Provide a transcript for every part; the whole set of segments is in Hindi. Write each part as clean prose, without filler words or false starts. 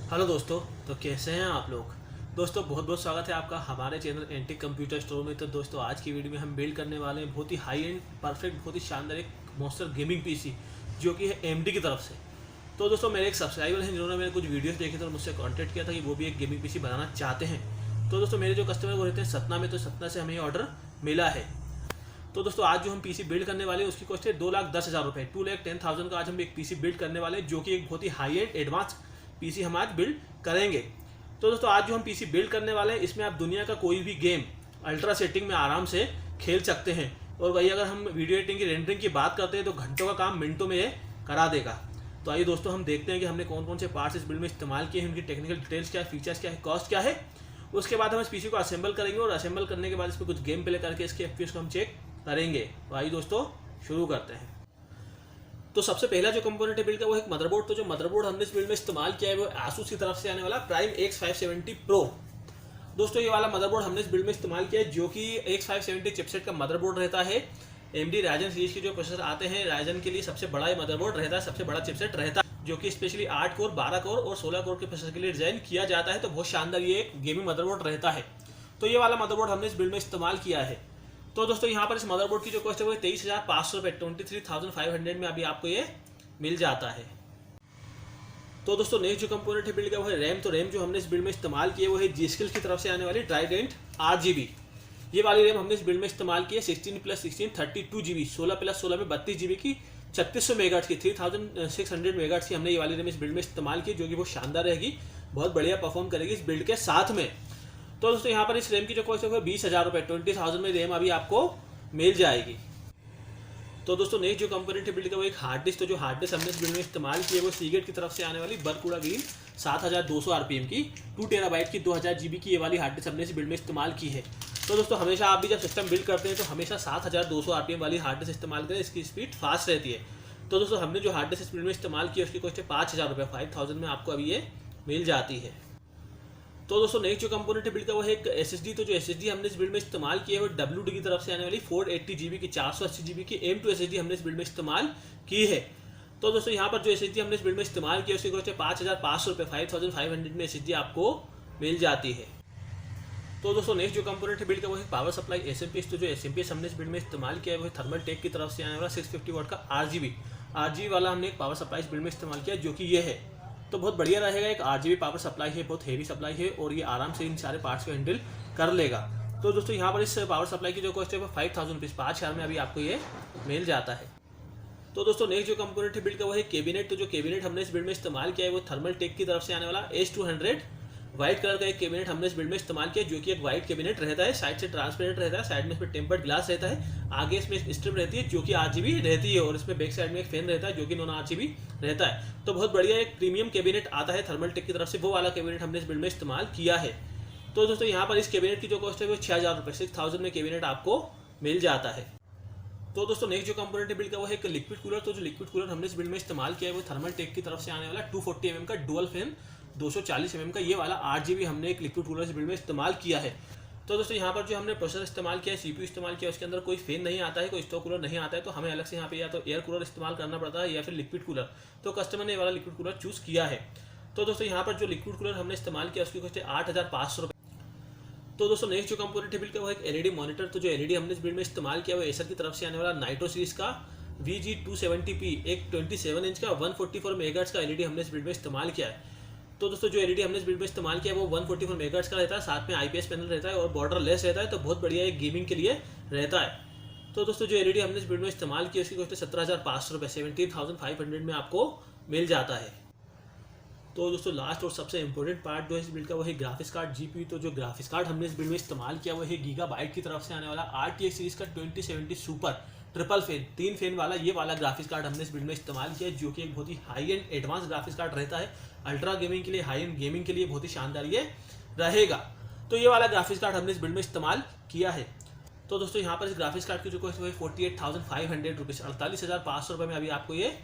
हेलो दोस्तों। तो कैसे हैं आप लोग। दोस्तों बहुत बहुत स्वागत है आपका हमारे चैनल एंटिक कंप्यूटर स्टोर में। तो दोस्तों आज की वीडियो में हम बिल्ड करने वाले हैं बहुत ही हाई एंड परफेक्ट, बहुत ही शानदार एक मॉन्स्टर गेमिंग पीसी जो कि है एमडी की तरफ से। तो दोस्तों मेरे एक सब्सक्राइबर हैं जिन्होंने मेरे कुछ वीडियोस देखे थे और मुझसे कॉन्टैक्ट किया था कि वो भी एक गेमिंग पीसी बनाना चाहते हैं। तो दोस्तों मेरे जो कस्टमर वो रहते हैं सतना में, तो सतना से हमें ऑर्डर मिला है। तो दोस्तों आज जो हम पीसी बिल्ड करने वाले हैं उसकी कॉस्ट है 2,10,000 रुपये, 2,10,000 का आज हम एक पीसी बिल्ड करने वाले हैं जो कि एक बहुत ही हाई एंड एडवांस पीसी हम आज बिल्ड करेंगे। तो दोस्तों आज जो हम पीसी बिल्ड करने वाले हैं इसमें आप दुनिया का कोई भी गेम अल्ट्रा सेटिंग में आराम से खेल सकते हैं। और वही अगर हम वीडियो एडिटिंग की रेंडरिंग की बात करते हैं तो घंटों का काम मिनटों में ये करा देगा। तो आइए दोस्तों हम देखते हैं कि हमने कौन कौन से पार्ट्स इस बिल्ड में इस्तेमाल किए हैं, उनकी टेक्निकल डिटेल्स क्या है, फीचर्स क्या है, कॉस्ट क्या है। उसके बाद हम इस पीसी को असेंबल करेंगे और असेंबल करने के बाद इस पर कुछ गेम प्ले करके इसके एफपीएस को हम चेक करेंगे। तो आइए दोस्तों शुरू करते हैं। तो सबसे पहला जो कंपोनेंट है बिल्ड का वो एक मदरबोर्ड। तो जो मदरबोर्ड हमने इस बिल्ड में इस्तेमाल किया है वो आसूस की तरफ से आने वाला प्राइम X570 Pro। दोस्तों ये वाला मदरबोर्ड हमने इस बिल्ड में इस्तेमाल किया है जो कि X570 चिपसेट का मदरबोर्ड रहता है। AMD राइजन सीरीज के जो प्रोसेसर आते हैं राइजन के लिए सबसे बड़ा ये मदरबोर्ड रहता है, सबसे बड़ा चिपसेट रहता है जो कि स्पेशली 8 कोर 12 कोर और 16 कोर के प्रोसेसर के लिए डिजाइन किया जाता है। तो बहुत शानदार ये एक गेमिंग मदरबोर्ड रहता है। तो ये वाला मदरबोर्ड हमने इस बिल्ड में इस्तेमाल किया है। तो दोस्तों यहाँ पर इस मदरबोर्ड की जो कॉस्ट है वो 23,500 रुपये, 23,500 में अभी आपको ये मिल जाता है। तो दोस्तों नेक्स्ट जो कंपोनेंट है बिल्ड का वो है रैम। तो रैम जो हमने इस बिल्ड में इस्तेमाल किया वो है G-Skill की तरफ से आने वाली ट्राइडेंट 8GB। ये वाली रैम हमने इस बिल्ड में इस्तेमाल की है 16+16 32GB, 16+16 में 32GB की 3600 मेगाहर्ट्ज की 3600 मेगाहर्ट्ज की हमने ये वाली रैम इस बिल्ड में इस्तेमाल की जो कि बहुत शानदार रहेगी, बहुत बढ़िया परफॉर्म करेगी इस बिल्ड के साथ में। तो दोस्तों यहाँ पर इस रैम की जो कॉस्ट है वो 20,000 रुपये, 20,000 में रैम अभी आपको मिल जाएगी। तो दोस्तों नेक्स्ट जो कंपोनेंट है बिल्ड का वो एक हार्ड डिस्क। तो जो हार्ड डिस्क हमने इस बिल्ड में इस्तेमाल की है वो सीगेट की तरफ से आने वाली बरकुड़ा ग्रीन 7,200 RPM की 2 टेराबाइट की 2000 GB की ये वाली हार्ड डिस्क हमने इस बिल्ड में इस्तेमाल की है। तो दोस्तों हमेशा आप भी जब सिस्टम बिल्ड करते हैं तो हमेशा 7,200 RPM वाली हार्ड डिस्क इस्तेमाल करें, इसकी स्पीड फास्ट रहती है। तो दोस्तों हमने जो हार्ड डिस्क इस बिल्ड में इस्तेमाल की है उसकी कॉस्ट है 5,000 रुपये, 5,000 में आपको अभी ये मिल जाती है। तो दोस्तों नेक्स्ट जो कंपोनेंट है बिल्ड का वो है एक SSD। तो जो SSD हमने इस बिल्ड में इस्तेमाल किया है वो WD की तरफ से आने वाली 480 GB की 480 GB की M2 SSD हमने इस बिल्ड में इस्तेमाल की है। तो दोस्तों यहाँ पर जो SSD हमने इस बिल्ड में इस्तेमाल किया उसकी कॉस्ट है 5,500 रुपये, 5,500 में SSD आपको मिल जाती है। तो दोस्तों नेक्स्ट जो कंपोनेंट है बिल्ड का वो है पावर सप्लाई SMP। तो जो SMP हमने इस बिल्ड में इस्तेमाल किया है वो है थर्मल टेक की तरफ से आने वाला 650 वाट का RGB वाला हमने एक पावर सप्लाई इस बिल्ड में इस्तेमाल किया जो कि ये है। तो बहुत बढ़िया रहेगा, एक RGB पावर सप्लाई है, बहुत हेवी सप्लाई है और ये आराम से इन सारे पार्ट्स को हैंडल कर लेगा। तो दोस्तों यहाँ पर इस पावर सप्लाई की जो कॉस्ट है वो 5,000 रुपीज़, 5,000 में अभी आपको ये मिल जाता है। तो दोस्तों नेक्स्ट जो कंपोनेंट है बिल्ड का वो है कैबिनेट। तो जो कैबिनेट हमने इस बिल्ड में इस्तेमाल किया है वो थर्मल टेक की तरफ से आने वाला H200 व्हाइट कलर का एक कैबिनेट हमने इस बिल्ड में इस्तेमाल किया जो कि एक व्हाइट कैबिनेट रहता है, साइड से ट्रांसपेरेंट रहता है, साइड में इसमें टेम्पर्ड ग्लास रहता है, आगे इसमें स्ट्रिप रहती है जो कि RGB रहती है और इसमें बैक साइड में एक फैन रहता है जो कि नॉन RGB रहता है। तो बहुत बढ़िया एक प्रीमियम कैबिनेट आता है थर्मल टेक की तरफ से, वो वाला कैबिनेट हमने इस बिल्ड में इस्तेमाल किया है। तो दोस्तों यहाँ पर इस कैबिनेट की जो कॉस्ट है वो 6,000 रुपये, 6,000 में कैबिनेट आपको मिल जाता है। तो दोस्तों नेक्स्ट जो कंपोनेंट है बिल्ड का वो है एक लिक्विड कूलर। तो जो लिक्विड कूलर हमने इस बिल्ड में इस्तेमाल किया है वो थर्मल टेक की तरफ से आने वाला 240 mm का डुअल फैन 240 mm का ये वाला 8GB हमने एक लिक्विड कूलर इस बिल्ड में इस्तेमाल किया है। तो दोस्तों यहाँ पर जो हमने प्रोसेसर इस्तेमाल किया है, CPU इस्तेमाल किया है, उसके अंदर कोई फैन नहीं आता है, कोई स्टोव कूलर नहीं आता है, तो हमें अलग से यहाँ पे या तो एयर कूलर इस्तेमाल करना पड़ता है या फिर लिक्विड कूलर। तो कस्टमर ने ये वाला लिक्विड कूलर चूज़ किया है। तो दोस्तों यहाँ पर जो लिक्विड कूलर हमने इस्तेमाल किया उसकी कॉस्ट है 8,500 रुपये। तो दोस्तों नेक्स्ट जो कंपोनेंट है बिल्ड का वो एक LED मॉनिटर। तो जो LED हमने इस बिल्ड में इस्तेमाल किया वो एसर की तरफ से आने वाला नाइट्रो सीरीज का VG270P एक 27 इंच का 144 मेगाहर्ट्ज का LED हमने इस बिल्ड में इस्तेमाल किया है। तो दोस्तों जो LED हमने इस बिल्ड में इस्तेमाल किया है वो 144 मेगाहर्ट्ज का रहता है, साथ में IPS पैनल रहता है और बॉर्डर लेस रहता है, तो बहुत बढ़िया एक गेमिंग के लिए रहता है। तो दोस्तों जो LED हमने इस बिल्ड में इस्तेमाल किया उसकी कॉस्ट है 17,500 रुपये, 17,500 में आपको मिल जाता है। तो दोस्तों लास्ट और सबसे इंपॉर्टेंट पार्ट जो है इस बिल्ड का वो है ग्राफिक्स कार्ड GPU। तो जो ग्राफिक्स कार्ड हमने इस बिल्ड में इस्तेमाल किया वो है गीगाबाइट की तरफ से आने वाला RTX सीरीज का 2070 सुपर ट्रिपल फैन 3 फैन वाला ये वाला ग्राफिक्स कार्ड हमने इस बिल्ड में इस्तेमाल किया है जो कि एक बहुत ही high and advance graphics card रहता है। अल्ट्रा गेमिंग के लिए, हाई एंड गेमिंग के लिए बहुत ही शानदार ये रहेगा। तो ये वाला ग्राफिक्स कार्ड हमने इस बिल्ड में इस्तेमाल किया है। तो दोस्तों यहाँ पर इस ग्राफिक्स कार्ड की जो कॉस्ट है 48,500 रुपीज़, 48,500 रुपये में अभी आपको ये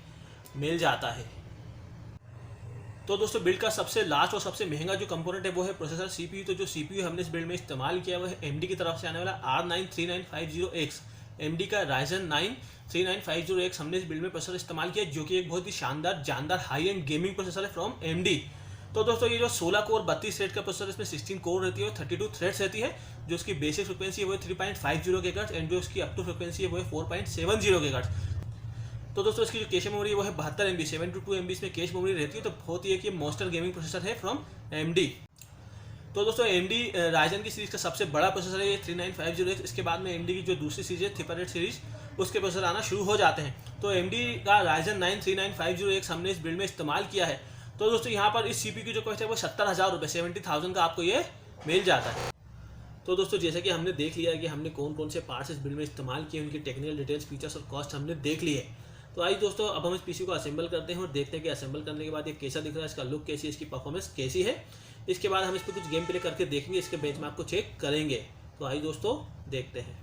मिल जाता है। तो दोस्तों बिल्ड का सबसे लास्ट और सबसे महंगा जो कंपोनेंट है वो है प्रोसेसर CPU। तो जो CPU हमने इस बिल्ड में इस्तेमाल किया वो है AMD की तरफ से आने वाला R9 3950X, AMD का Ryzen 9 3950X हमने इस बिल्ड में प्रोसेसर इस्तेमाल किया जो कि एक बहुत ही शानदार जानदार हाई एंड गेमिंग प्रोसेसर है फ्रॉम AMD। तो दोस्तों ये जो 16 कोर 32 थ्रेड का प्रोसेसर, इसमें 16 कोर रहती है और 32 थ्रेड्स रहती है। जो इसकी बेसिक फ्रिक्वेंसी है वो 3.50 गीगाहर्ट्ज एंड जो इसकी अप टू फ्रिक्वेंसी है वो है 4.70 गीगाहर्ट्ज। तो दोस्तों इसकी जो कैश मेमोरी है वो है 72 MB, 722 MB इसमें कैश मेमोरी रहती है। तो बहुत ही एक ये मॉन्स्टर गेमिंग प्रोसेसर है फ्रॉम AMD। तो दोस्तों AMD राइजन की सीरीज का सबसे बड़ा प्रोसेसर है ये 3950X। इसके बाद में AMD की जो दूसरी सीरीज है थिपर सीरीज, उसके प्रोसेसर आना शुरू हो जाते हैं। तो AMD का राइजन 9 3950X हमने इस बिल्ड में इस्तेमाल किया है। तो दोस्तों यहाँ पर इस CPU की जो कॉस्ट है वो 70,000 रुपये, 70,000 का आपको ये मिल जाता है। तो दोस्तों जैसे कि हमने देख लिया है कि हमने कौन कौन से पार्ट्स इस बिल्ड में इस्तेमाल किए, उनकी टेक्निकल डिटेल्स, फीचर्स और कॉस्ट हमने देख ली है। तो आइए दोस्तों अब हम इस पीसी को असेंबल करते हैं और देखते हैं कि असेंबल करने के बाद ये कैसा दिख रहा है, इसका लुक कैसी है, इसकी परफॉर्मेंस कैसी है। इसके बाद हम इस पर कुछ गेम प्ले करके देखेंगे, इसके बेंचमार्क को चेक करेंगे। तो आइए दोस्तों देखते हैं।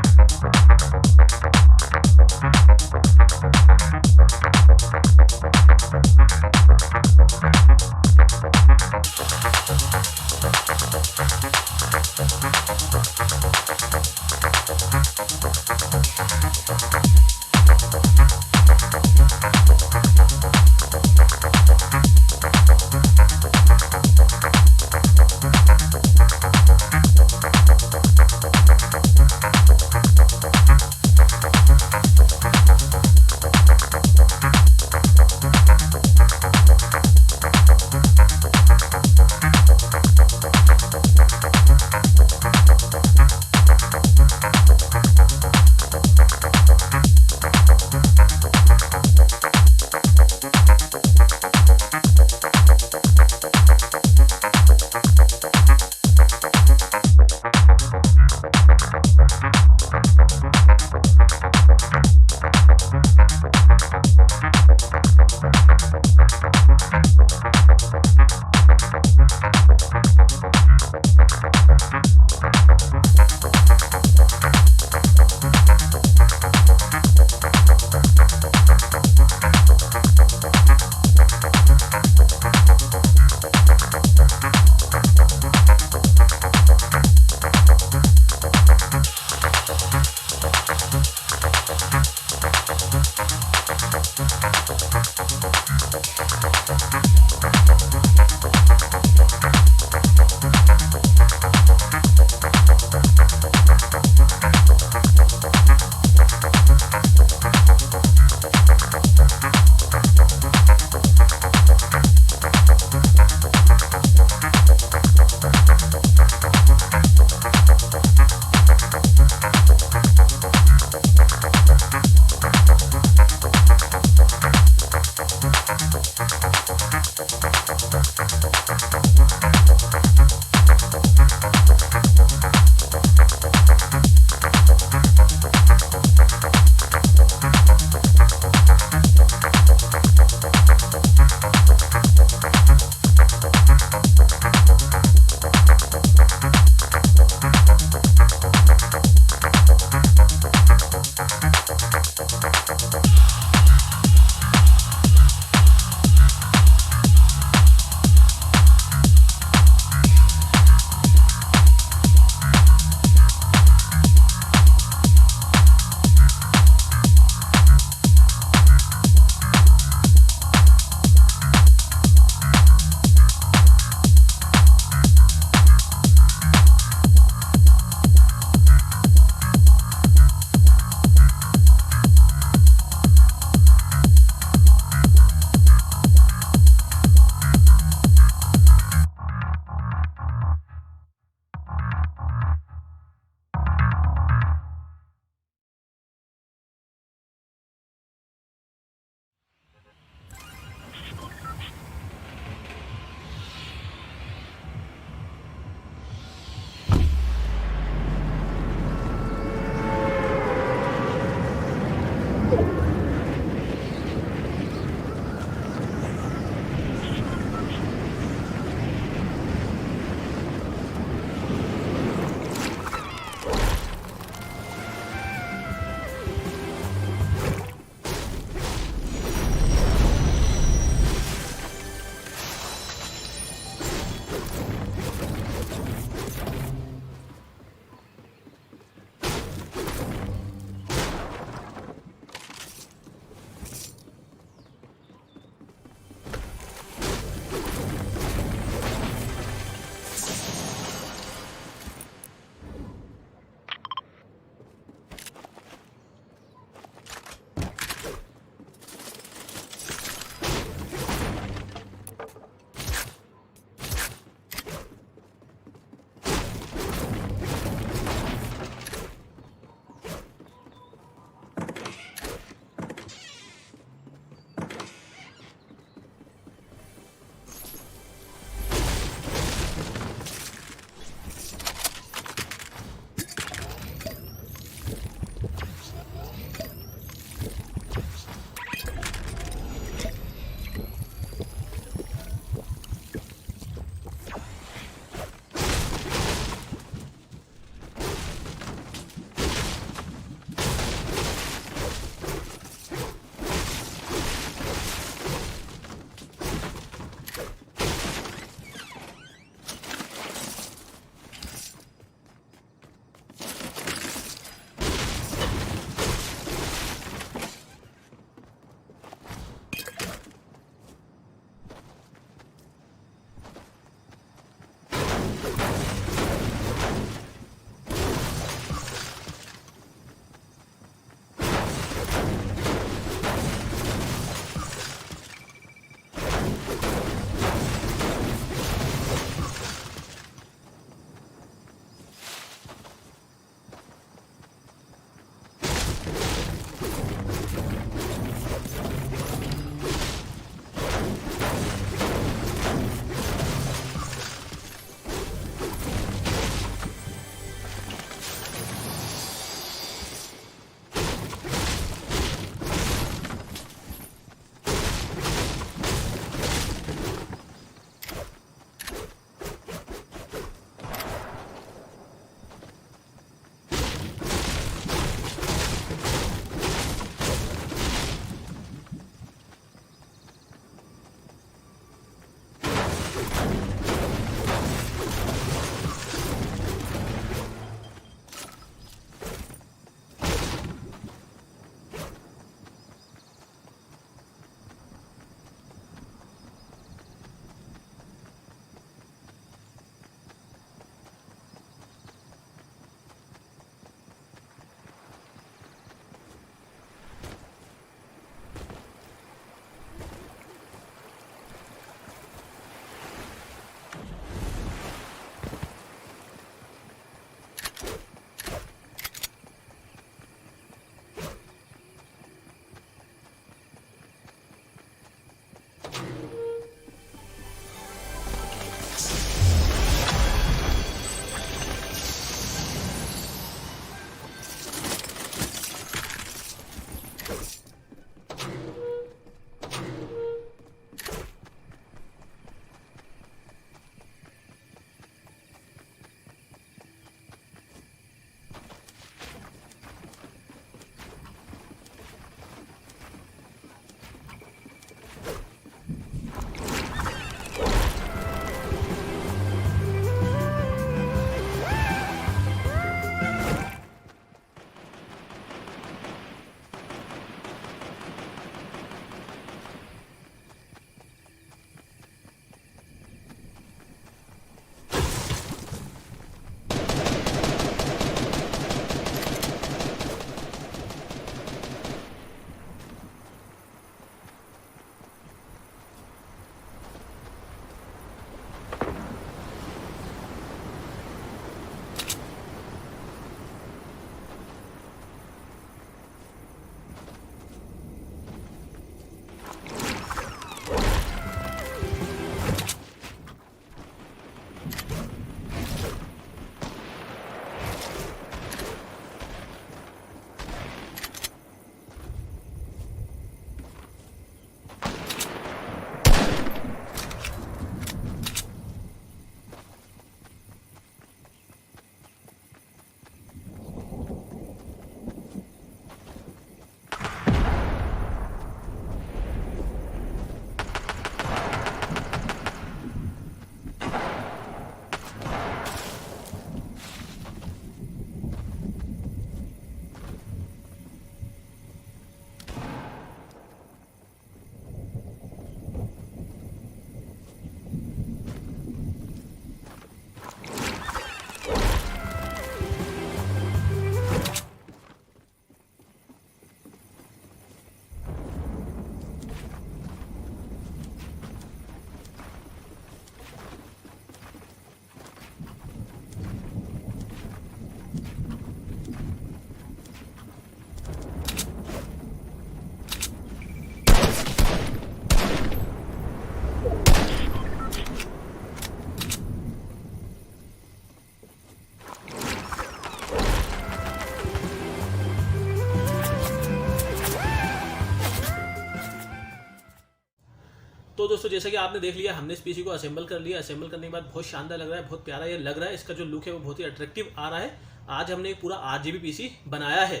तो दोस्तों जैसा कि आपने देख लिया, हमने इस पीसी को असेंबल कर लिया। असेंबल करने के बाद बहुत शानदार लग रहा है, बहुत प्यारा ये लग रहा है। इसका जो लुक है वो बहुत ही अट्रैक्टिव आ रहा है। आज हमने एक पूरा RGB पीसी बनाया है।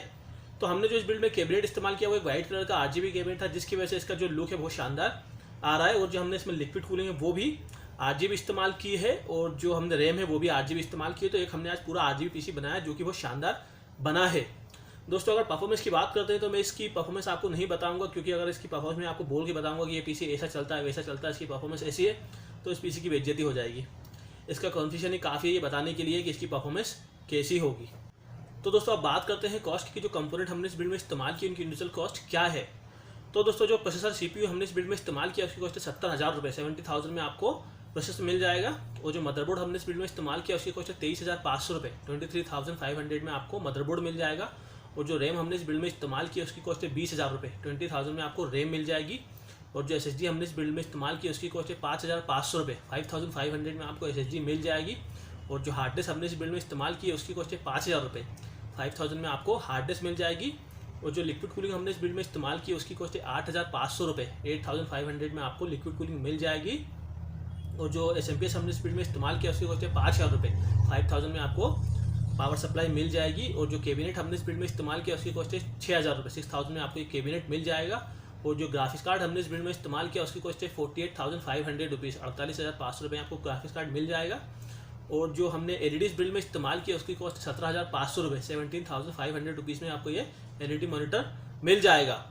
तो हमने जो इस बिल्ड में कैबिनेट इस्तेमाल किया वो एक वाइट कलर का RGB कैबिनेट था, जिसकी वजह से इसका जो लुक है बहुत शानदार आ रहा है। और जो हमने इसमें लिक्विड कूलिंग है वो भी RGB इस्तेमाल की है, और जो हमने रैम है वो भी RGB इस्तेमाल की है। तो एक हमने आज पूरा RGB पीसी बनाया जो कि बहुत शानदार बना है। दोस्तों अगर परफॉर्मेंस की बात करते हैं तो मैं इसकी परफॉर्मेंस आपको नहीं बताऊंगा, क्योंकि अगर इसकी परफॉर्मेंस मैं आपको बोल के बताऊंगा कि ये पीसी ऐसा चलता है वैसा चलता है, इसकी परफॉर्मेंस ऐसी है, तो इस पीसी की बेइज्जती हो जाएगी। इसका कॉन्फिगरेशन ही काफ़ी है ये बताने के लिए कि इसकी परफॉर्मेंस कैसी होगी। तो दोस्तों अब बात करते हैं कॉस्ट की। जो कंपोनेंट हमने इस बिल्ड में इस्तेमाल की उनकी इंडिविजुअल कॉस्ट क्या है। तो दोस्तों जो प्रोसेसर CPU हमने इस बिल्ड में इस्तेमाल किया उसकी कॉस्ट है 70,000 रुपये, 70,000 में आपको प्रोसेसर मिल जाएगा। और जो मदरबोर्ड हमने इस बिल्ड में इस्तेमाल किया उसकी कॉस्ट है 23,500 रुपये, 23,500 में आपको मदरबोर्ड मिल जाएगा। और जो रैम हमने इस बिल्ड में इस्तेमाल किया उसकी कॉस्ट है 20,000 रुपये, 20,000 में आपको रैम मिल जाएगी। और जो SSD हमने इस बिल्ड में इस्तेमाल की उसकी कॉस्ट है 5,500 रुपये, 5,500 में आपको SSD मिल जाएगी। और जो हार्ड डिस्क हमने इस बिल्ड में इस्तेमाल की उसकी कॉस्ट है 5,000 रुपये, 5,000 में आपको हार्ड डिस्क मिल जाएगी। और जो लिक्विड कूलिंग हमने इस बिल्ड में इस्तेमाल की उसकी कॉस्ट है 8,500 रुपये, 8,500 में आपको लिक्विड कूलिंग मिल जाएगी। और जो SMPS हमने इस बिल्ड में इस्तेमाल किया उसकी कॉस्ट है 5,000 रुपये, 5,000 में आपको पावर सप्लाई मिल जाएगी। और जो कैबिनेट हमने इस बिल्ड में इस्तेमाल किया उसकी कॉस्ट है 6,000 रुपये, 6,000 में आपको एक कैबिनेट मिल जाएगा। और जो ग्राफिक्स कार्ड हमने इस बिल्ड में इस्तेमाल किया उसकी कॉस्ट है 48,500 रुपीज़, 48,500 रुपये आपको ग्राफिक्स कार्ड मिल जाएगा। और जो हमने LED इस बिल्ड में इस्तेमाल किया उसकी कॉस्ट 17,500 रुपये, 17,500 रुपीज़ में आपको ये LED मॉनिटर मिल जाएगा।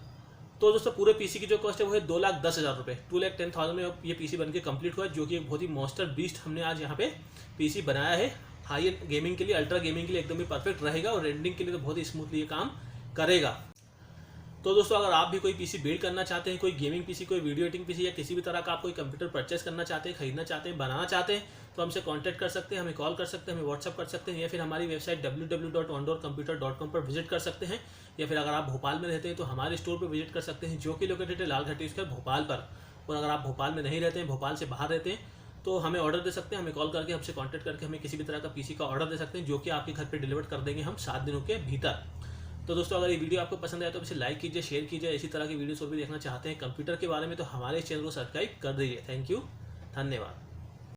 तो दोस्तों पूरे पीसी की जो कॉस्ट है वो है 2,10,000 रुपये, 2,10,000 में ये पीसी बनके कंप्लीट हुआ है, जो कि एक बहुत ही मॉन्स्टर बीस्ट हमने आज यहाँ पे पीसी बनाया है। हाई एंड गेमिंग के लिए, अल्ट्रा गेमिंग के लिए एकदम ही परफेक्ट रहेगा, और रेंडरिंग के लिए तो बहुत ही स्मूथली ये काम करेगा। तो दोस्तों अगर आप भी कोई पीसी बिल्ड करना चाहते हैं, कोई गेमिंग पीसी, कोई वीडियो एडिटिंग पीसी या किसी भी तरह का आप कोई कंप्यूटर परचेस करना चाहते हैं, खरीदना चाहते हैं, बनाना चाहते हैं, तो हमसे कांटेक्ट कर सकते हैं, हमें कॉल कर सकते हैं, हमें व्हाट्सअप कर सकते हैं, या फिर हमारी वेबसाइट www.ondoorcomputer.com पर विजिट कर सकते हैं। या फिर अगर आप भोपाल में रहते हैं तो हमारे स्टोर पर विजिट कर सकते हैं, जो कि लोकेटेड है लाल घाटी स्क्वायर भोपाल पर। और अगर आप भोपाल में नहीं रहते हैं, भोपाल से बाहर रहते हैं, तो हमें ऑर्डर दे सकते हैं, हमें कॉल करके हमसे कांटेक्ट करके हमें किसी भी तरह का पीसी का ऑर्डर दे सकते हैं, जो कि आपके घर पे डिलीवर कर देंगे हम 7 दिनों के भीतर। तो दोस्तों अगर ये वीडियो आपको पसंद आए तो इसे लाइक कीजिए, शेयर कीजिए। इसी तरह की वीडियोस और भी देखना चाहते हैं कंप्यूटर के बारे में तो हमारे चैनल को सब्सक्राइब कर दीजिए। थैंक यू, धन्यवाद।